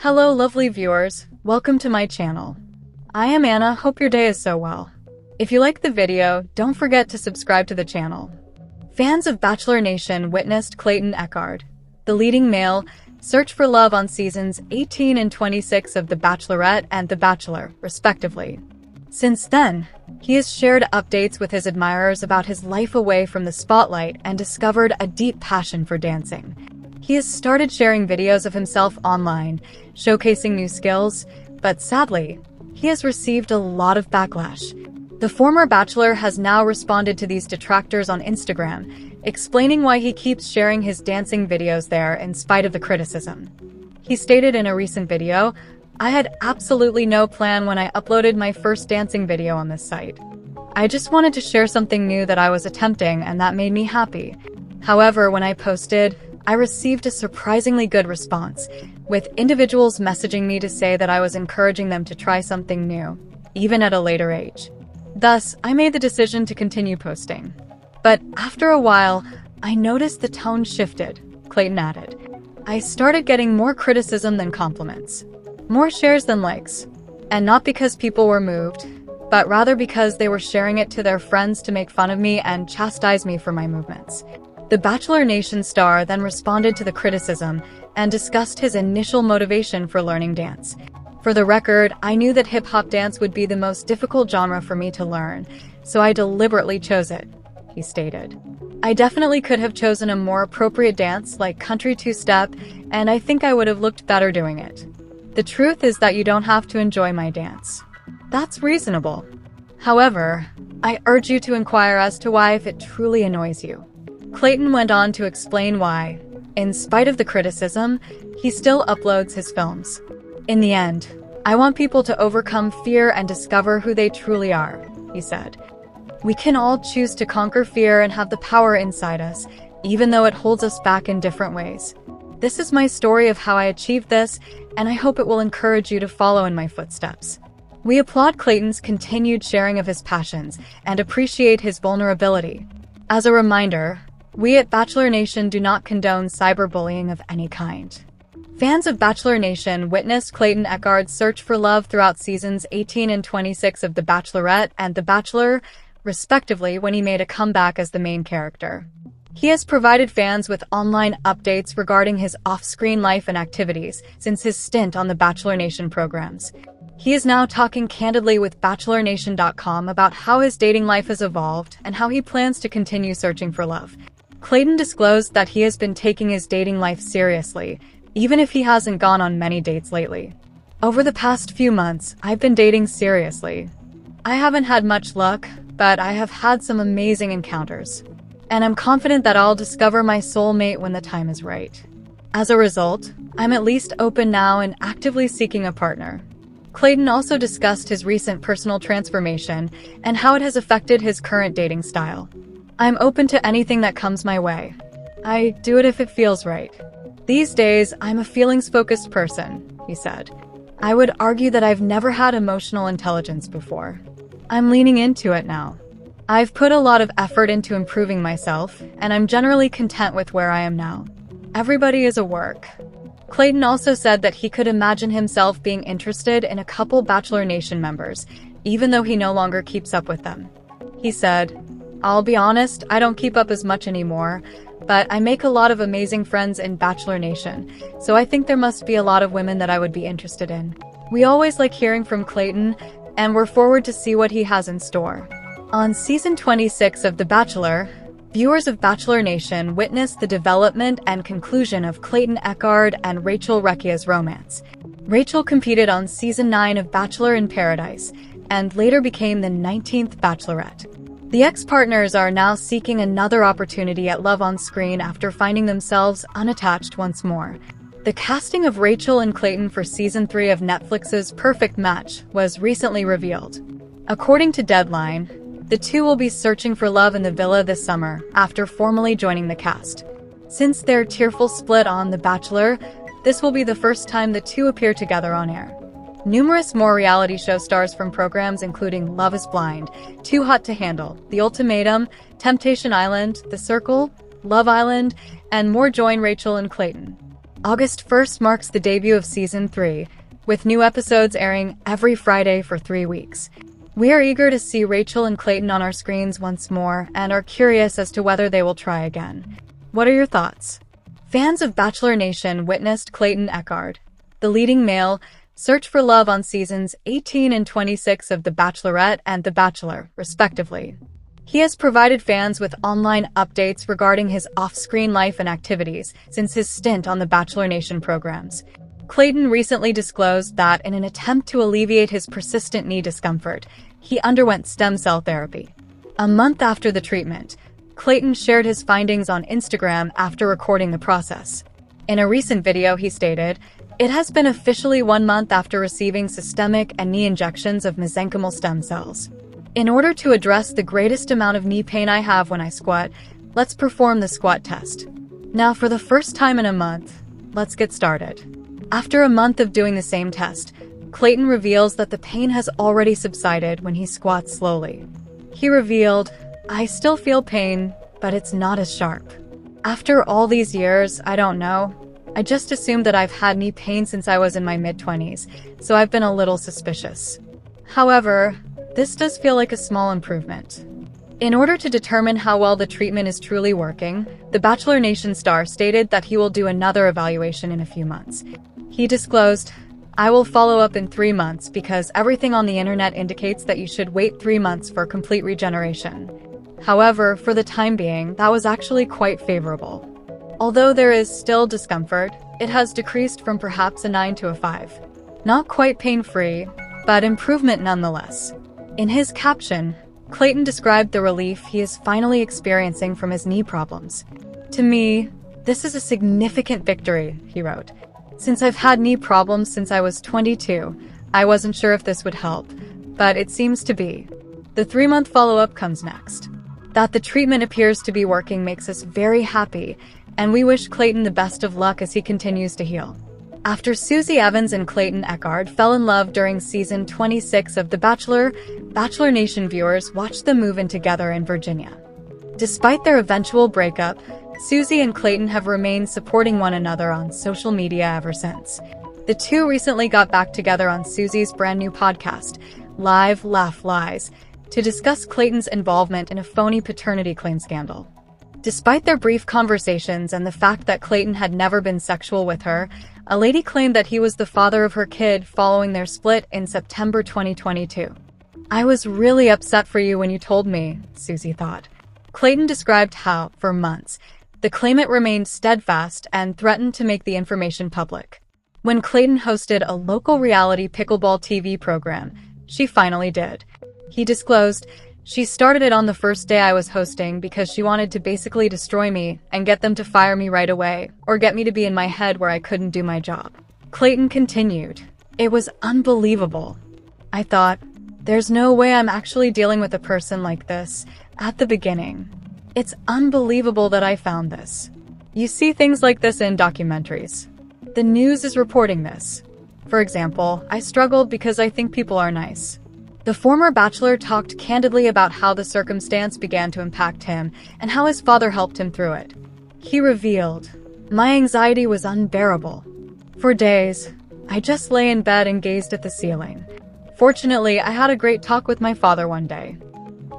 Hello lovely viewers, welcome to my channel. I am Anna, hope your day is so well. If you like the video, don't forget to subscribe to the channel. Fans of Bachelor Nation witnessed Clayton Echard, the leading male, search for love on seasons 18 and 26 of The Bachelorette and The Bachelor, respectively. Since then, he has shared updates with his admirers about his life away from the spotlight and discovered a deep passion for dancing. He has started sharing videos of himself online, showcasing new skills, but sadly, he has received a lot of backlash. The former Bachelor has now responded to these detractors on Instagram, explaining why he keeps sharing his dancing videos there in spite of the criticism. He stated in a recent video, "I had absolutely no plan when I uploaded my first dancing video on this site. I just wanted to share something new that I was attempting and that made me happy. However, when I posted, I received a surprisingly good response, with individuals messaging me to say that I was encouraging them to try something new, even at a later age. Thus, I made the decision to continue posting. But after a while, I noticed the tone shifted," Clayton added. "I started getting more criticism than compliments, more shares than likes, and not because people were moved, but rather because they were sharing it to their friends to make fun of me and chastise me for my movements." The Bachelor Nation star then responded to the criticism and discussed his initial motivation for learning dance. "For the record, I knew that hip-hop dance would be the most difficult genre for me to learn, so I deliberately chose it," he stated. "I definitely could have chosen a more appropriate dance like country two-step, and I think I would have looked better doing it. The truth is that you don't have to enjoy my dance. That's reasonable. However, I urge you to inquire as to why if it truly annoys you." Clayton went on to explain why, in spite of the criticism, he still uploads his films. "In the end, I want people to overcome fear and discover who they truly are," he said. "We can all choose to conquer fear and have the power inside us, even though it holds us back in different ways. This is my story of how I achieved this, and I hope it will encourage you to follow in my footsteps." We applaud Clayton's continued sharing of his passions and appreciate his vulnerability. As a reminder, we at Bachelor Nation do not condone cyberbullying of any kind. Fans of Bachelor Nation witnessed Clayton Echard's search for love throughout seasons 18 and 26 of The Bachelorette and The Bachelor, respectively, when he made a comeback as the main character. He has provided fans with online updates regarding his off-screen life and activities since his stint on the Bachelor Nation programs. He is now talking candidly with BachelorNation.com about how his dating life has evolved and how he plans to continue searching for love. Clayton disclosed that he has been taking his dating life seriously, even if he hasn't gone on many dates lately. "Over the past few months, I've been dating seriously. I haven't had much luck, but I have had some amazing encounters. And I'm confident that I'll discover my soulmate when the time is right. As a result, I'm at least open now and actively seeking a partner." Clayton also discussed his recent personal transformation and how it has affected his current dating style. "I'm open to anything that comes my way. I do it if it feels right. These days, I'm a feelings-focused person," he said. "I would argue that I've never had emotional intelligence before. I'm leaning into it now. I've put a lot of effort into improving myself, and I'm generally content with where I am now. Everybody is a work." Clayton also said that he could imagine himself being interested in a couple Bachelor Nation members, even though he no longer keeps up with them. He said, "I'll be honest, I don't keep up as much anymore, but I make a lot of amazing friends in Bachelor Nation, so I think there must be a lot of women that I would be interested in." We always like hearing from Clayton, and we're forward to see what he has in store. On season 26 of The Bachelor, viewers of Bachelor Nation witnessed the development and conclusion of Clayton Echard and Rachel Recchia's romance. Rachel competed on season 9 of Bachelor in Paradise, and later became the 19th Bachelorette. The ex-partners are now seeking another opportunity at love on screen after finding themselves unattached once more. The casting of Rachel and Clayton for season 3 of Netflix's Perfect Match was recently revealed. According to Deadline, the two will be searching for love in the villa this summer after formally joining the cast. Since their tearful split on The Bachelor, this will be the first time the two appear together on air. Numerous more reality show stars from programs including Love is Blind, Too Hot to Handle, The Ultimatum, Temptation Island, The Circle, Love Island, and more join Rachel and Clayton. August 1st marks the debut of Season 3, with new episodes airing every Friday for 3 weeks. We are eager to see Rachel and Clayton on our screens once more and are curious as to whether they will try again. What are your thoughts? Fans of Bachelor Nation witnessed Clayton Echard, the leading male, search for love on seasons 18 and 26 of The Bachelorette and The Bachelor, respectively. He has provided fans with online updates regarding his off-screen life and activities since his stint on the Bachelor Nation programs. Clayton recently disclosed that in an attempt to alleviate his persistent knee discomfort, he underwent stem cell therapy. A month after the treatment, Clayton shared his findings on Instagram after recording the process. In a recent video, he stated, "It has been officially 1 month after receiving systemic and knee injections of mesenchymal stem cells. In order to address the greatest amount of knee pain I have when I squat, let's perform the squat test. Now, for the first time in a month, let's get started." After a month of doing the same test, Clayton reveals that the pain has already subsided when he squats slowly. He revealed, "I still feel pain, but it's not as sharp. After all these years, I don't know. I just assumed that I've had knee pain since I was in my mid-20s, so I've been a little suspicious. However, this does feel like a small improvement." In order to determine how well the treatment is truly working, the Bachelor Nation star stated that he will do another evaluation in a few months. He disclosed, "I will follow up in 3 months because everything on the internet indicates that you should wait 3 months for complete regeneration." However, for the time being, that was actually quite favorable. Although there is still discomfort, it has decreased from perhaps a 9 to a 5. Not quite pain-free, but improvement nonetheless. In his caption, Clayton described the relief he is finally experiencing from his knee problems. "To me, this is a significant victory," he wrote. "Since I've had knee problems since I was 22, I wasn't sure if this would help, but it seems to be." The 3-month follow-up comes next. That the treatment appears to be working makes us very happy, and we wish Clayton the best of luck as he continues to heal. After Susie Evans and Clayton Echard fell in love during season 26 of The Bachelor, Bachelor Nation viewers watched them move in together in Virginia. Despite their eventual breakup, Susie and Clayton have remained supporting one another on social media ever since. The two recently got back together on Susie's brand new podcast, Live Laugh Lies, to discuss Clayton's involvement in a phony paternity claim scandal. Despite their brief conversations and the fact that Clayton had never been sexual with her, a lady claimed that he was the father of her kid following their split in September 2022. "I was really upset for you when you told me," Susie thought. Clayton described how, for months, the claimant remained steadfast and threatened to make the information public. When Clayton hosted a local reality pickleball TV program, she finally did. He disclosed, "She started it on the first day I was hosting because she wanted to basically destroy me and get them to fire me right away, or get me to be in my head where I couldn't do my job." Clayton continued, "It was unbelievable. I thought, there's no way I'm actually dealing with a person like this at the beginning. It's unbelievable that I found this." You see things like this in documentaries. The news is reporting this. For example, "I struggled because I think people are nice." The former Bachelor talked candidly about how the circumstance began to impact him and how his father helped him through it. He revealed, "My anxiety was unbearable. For days, I just lay in bed and gazed at the ceiling. Fortunately, I had a great talk with my father one day.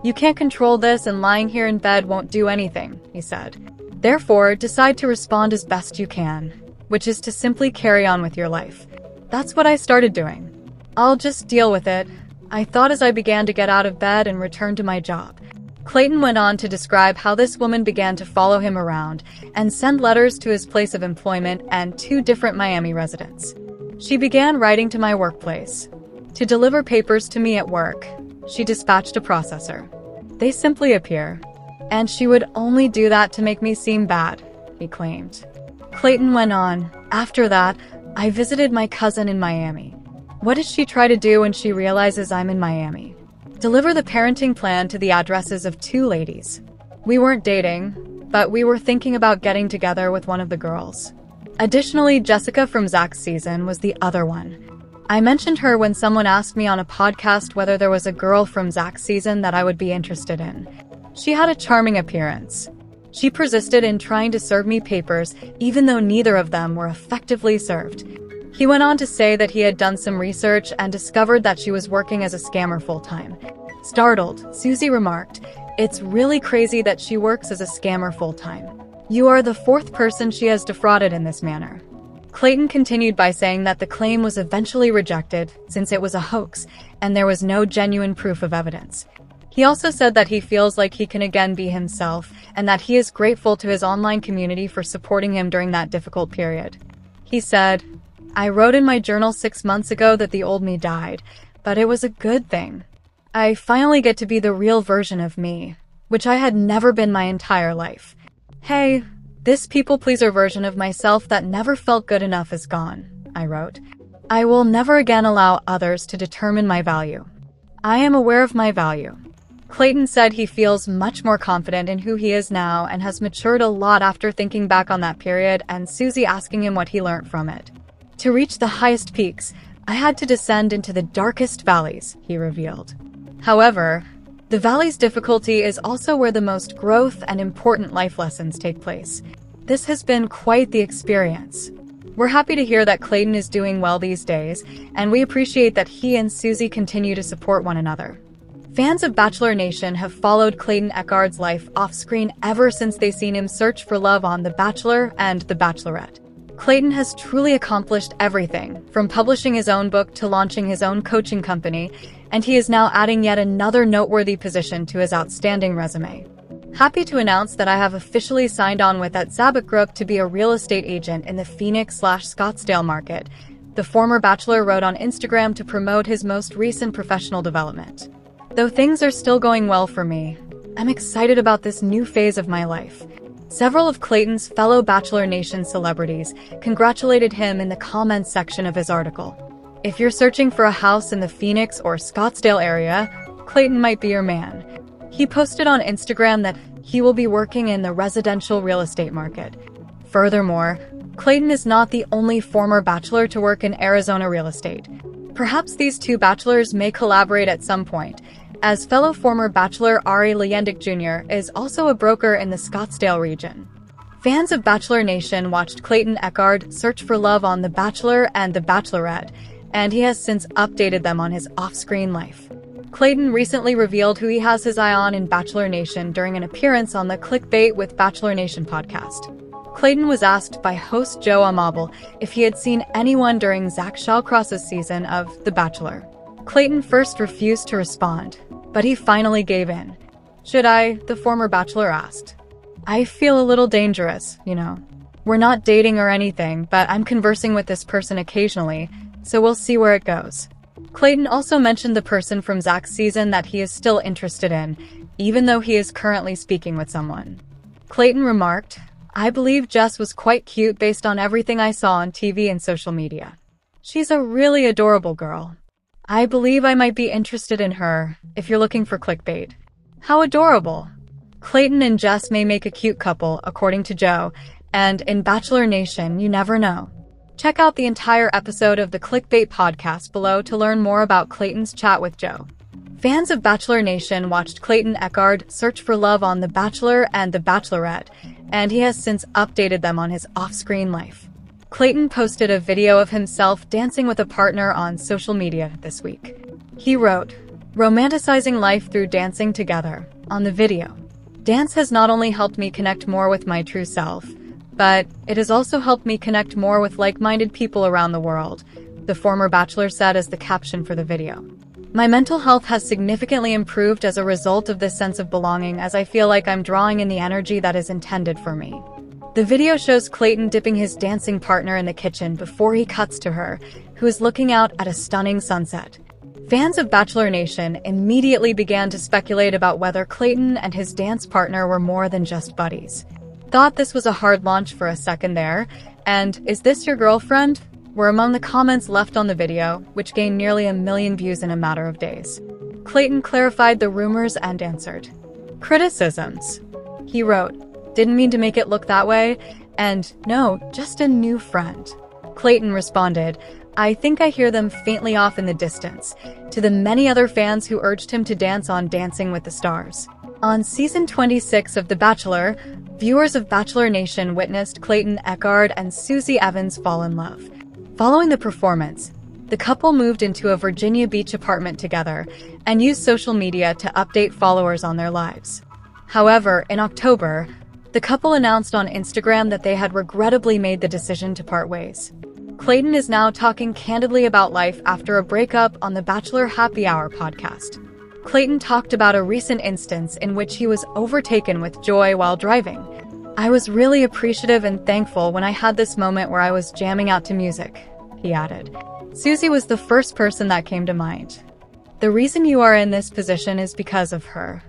You can't control this and lying here in bed won't do anything," he said. "Therefore, decide to respond as best you can, which is to simply carry on with your life. That's what I started doing. I'll just deal with it. I thought as I began to get out of bed and return to my job." Clayton went on to describe how this woman began to follow him around and send letters to his place of employment and 2 different Miami residents. "She began writing to my workplace. To deliver papers to me at work, she dispatched a processor. They simply appear. And she would only do that to make me seem bad," he claimed. Clayton went on, "After that, I visited my cousin in Miami. What does she try to do when she realizes I'm in Miami? Deliver the parenting plan to the addresses of 2 ladies. We weren't dating, but we were thinking about getting together with one of the girls. Additionally, Jessica from Zach's season was the other one. I mentioned her when someone asked me on a podcast whether there was a girl from Zach's season that I would be interested in. She had a charming appearance. She persisted in trying to serve me papers, even though neither of them were effectively served. He went on to say that he had done some research and discovered that she was working as a scammer full-time. Startled, Susie remarked, "It's really crazy that she works as a scammer full-time. You are the fourth person she has defrauded in this manner." Clayton continued by saying that the claim was eventually rejected since it was a hoax and there was no genuine proof of evidence. He also said that he feels like he can again be himself and that he is grateful to his online community for supporting him during that difficult period. He said, "I wrote in my journal 6 months ago that the old me died, but it was a good thing. I finally get to be the real version of me, which I had never been my entire life. Hey, this people-pleaser version of myself that never felt good enough is gone," I wrote. "I will never again allow others to determine my value. I am aware of my value." Clayton said he feels much more confident in who he is now and has matured a lot after thinking back on that period and Susie asking him what he learned from it. "To reach the highest peaks, I had to descend into the darkest valleys," he revealed. However, the valley's difficulty is also where the most growth and important life lessons take place. This has been quite the experience. We're happy to hear that Clayton is doing well these days, and we appreciate that he and Susie continue to support one another. Fans of Bachelor Nation have followed Clayton Echard's life off-screen ever since they seen him search for love on The Bachelor and The Bachelorette. Clayton has truly accomplished everything, from publishing his own book to launching his own coaching company, and he is now adding yet another noteworthy position to his outstanding resume. "Happy to announce that I have officially signed on with Zabak Group to be a real estate agent in the Phoenix/Scottsdale market," the former Bachelor wrote on Instagram to promote his most recent professional development. "Though things are still going well for me, I'm excited about this new phase of my life." Several of Clayton's fellow Bachelor Nation celebrities congratulated him in the comments section of his article. If you're searching for a house in the Phoenix or Scottsdale area, Clayton might be your man. He posted on Instagram that he will be working in the residential real estate market. Furthermore, Clayton is not the only former Bachelor to work in Arizona real estate. Perhaps these two Bachelors may collaborate at some point, as fellow former Bachelor Ari Leyendik Jr. is also a broker in the Scottsdale region. Fans of Bachelor Nation watched Clayton Echard search for love on The Bachelor and The Bachelorette, and he has since updated them on his off-screen life. Clayton recently revealed who he has his eye on in Bachelor Nation during an appearance on the Clickbait with Bachelor Nation podcast. Clayton was asked by host Joe Amabile if he had seen anyone during Zach Shawcross's season of The Bachelor. Clayton first refused to respond, but he finally gave in. "Should I?" the former Bachelor asked. "I feel a little dangerous, you know. We're not dating or anything, but I'm conversing with this person occasionally, so we'll see where it goes." Clayton also mentioned the person from Zach's season that he is still interested in, even though he is currently speaking with someone. Clayton remarked, "I believe Jess was quite cute based on everything I saw on TV and social media. She's a really adorable girl. I believe I might be interested in her, if you're looking for clickbait." How adorable! Clayton and Jess may make a cute couple, according to Joe, and in Bachelor Nation, you never know. Check out the entire episode of the Clickbait podcast below to learn more about Clayton's chat with Joe. Fans of Bachelor Nation watched Clayton Echard search for love on The Bachelor and The Bachelorette, and he has since updated them on his off-screen life. Clayton posted a video of himself dancing with a partner on social media this week. He wrote, "Romanticizing life through dancing together," on the video. "Dance has not only helped me connect more with my true self, but it has also helped me connect more with like-minded people around the world," the former Bachelor said as the caption for the video. "My mental health has significantly improved as a result of this sense of belonging, as I feel like I'm drawing in the energy that is intended for me." The video shows Clayton dipping his dancing partner in the kitchen before he cuts to her, who is looking out at a stunning sunset. Fans of Bachelor Nation immediately began to speculate about whether Clayton and his dance partner were more than just buddies. "Thought this was a hard launch for a second there," and "Is this your girlfriend?" were among the comments left on the video, which gained nearly 1 million views in a matter of days. Clayton clarified the rumors and answered criticisms. He wrote, "Didn't mean to make it look that way," and "No, just a new friend." Clayton responded, "I think I hear them faintly off in the distance," to the many other fans who urged him to dance on Dancing with the Stars. On season 26 of The Bachelor, viewers of Bachelor Nation witnessed Clayton Echard and Susie Evans fall in love. Following the performance, the couple moved into a Virginia Beach apartment together and used social media to update followers on their lives. However, in October, the couple announced on Instagram that they had regrettably made the decision to part ways. Clayton is now talking candidly about life after a breakup on the Bachelor Happy Hour podcast. Clayton talked about a recent instance in which he was overtaken with joy while driving. "I was really appreciative and thankful when I had this moment where I was jamming out to music," he added. "Susie was the first person that came to mind. The reason you are in this position is because of her.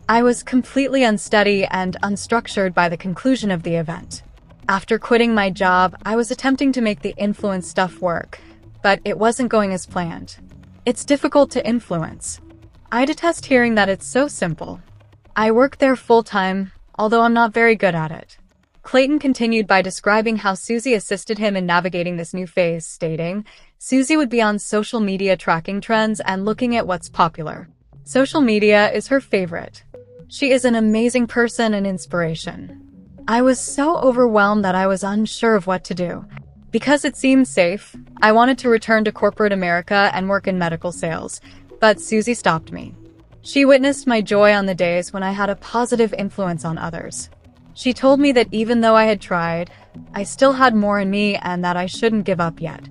I was completely unsteady and unstructured by the conclusion of the event. After quitting my job, I was attempting to make the influence stuff work, but it wasn't going as planned. It's difficult to influence. I detest hearing that it's so simple. I work there full-time, although I'm not very good at it." Clayton continued by describing how Susie assisted him in navigating this new phase, stating, "Susie would be on social media tracking trends and looking at what's popular. Social media is her favorite. She is an amazing person and inspiration. I was so overwhelmed that I was unsure of what to do. Because it seemed safe, I wanted to return to corporate America and work in medical sales, but Susie stopped me. She witnessed my joy on the days when I had a positive influence on others. She told me that even though I had tried, I still had more in me and that I shouldn't give up yet."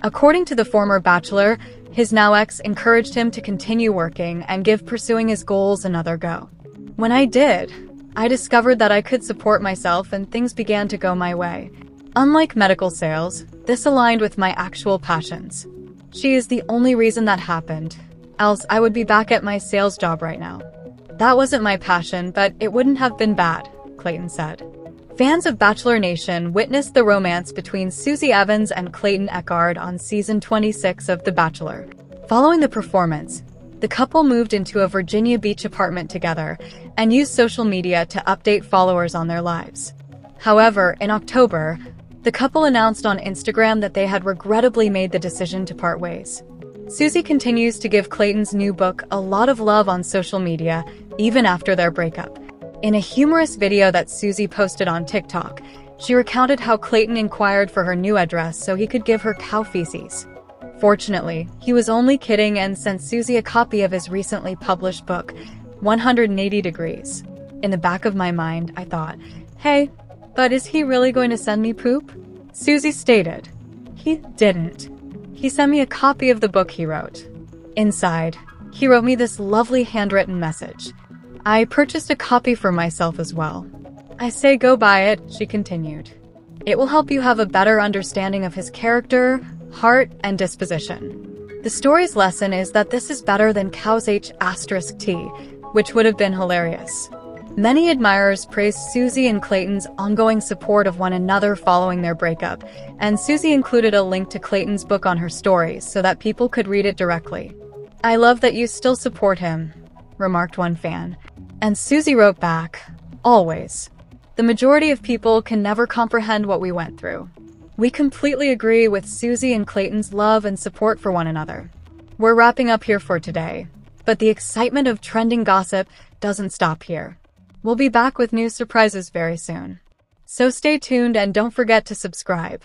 According to the former Bachelor, his now ex encouraged him to continue working and give pursuing his goals another go. "When I did, I discovered that I could support myself and things began to go my way. Unlike medical sales, this aligned with my actual passions. She is the only reason that happened, else I would be back at my sales job right now. That wasn't my passion, but it wouldn't have been bad," Clayton said. Fans of Bachelor Nation witnessed the romance between Susie Evans and Clayton Echard on season 26 of The Bachelor. Following the performance, the couple moved into a Virginia Beach apartment together and used social media to update followers on their lives. However, in October, the couple announced on Instagram that they had regrettably made the decision to part ways. Susie continues to give Clayton's new book a lot of love on social media, even after their breakup. In a humorous video that Susie posted on TikTok, she recounted how Clayton inquired for her new address so he could give her cow feces. Fortunately, he was only kidding and sent Susie a copy of his recently published book, 180 Degrees. In the back of my mind, I thought, "Hey, but is he really going to send me poop?" Susie stated, "He didn't. He sent me a copy of the book he wrote. Inside, he wrote me this lovely handwritten message. I purchased a copy for myself as well. I say go buy it," she continued. "It will help you have a better understanding of his character, heart, and disposition. The story's lesson is that this is better than cow's H*T, which would have been hilarious." Many admirers praised Susie and Clayton's ongoing support of one another following their breakup, and Susie included a link to Clayton's book on her stories so that people could read it directly. "I love that you still support him," remarked one fan. And Susie wrote back, "Always. The majority of people can never comprehend what we went through. We completely agree with Susie and Clayton's love and support for one another." We're wrapping up here for today, but the excitement of trending gossip doesn't stop here. We'll be back with new surprises very soon. So stay tuned and don't forget to subscribe.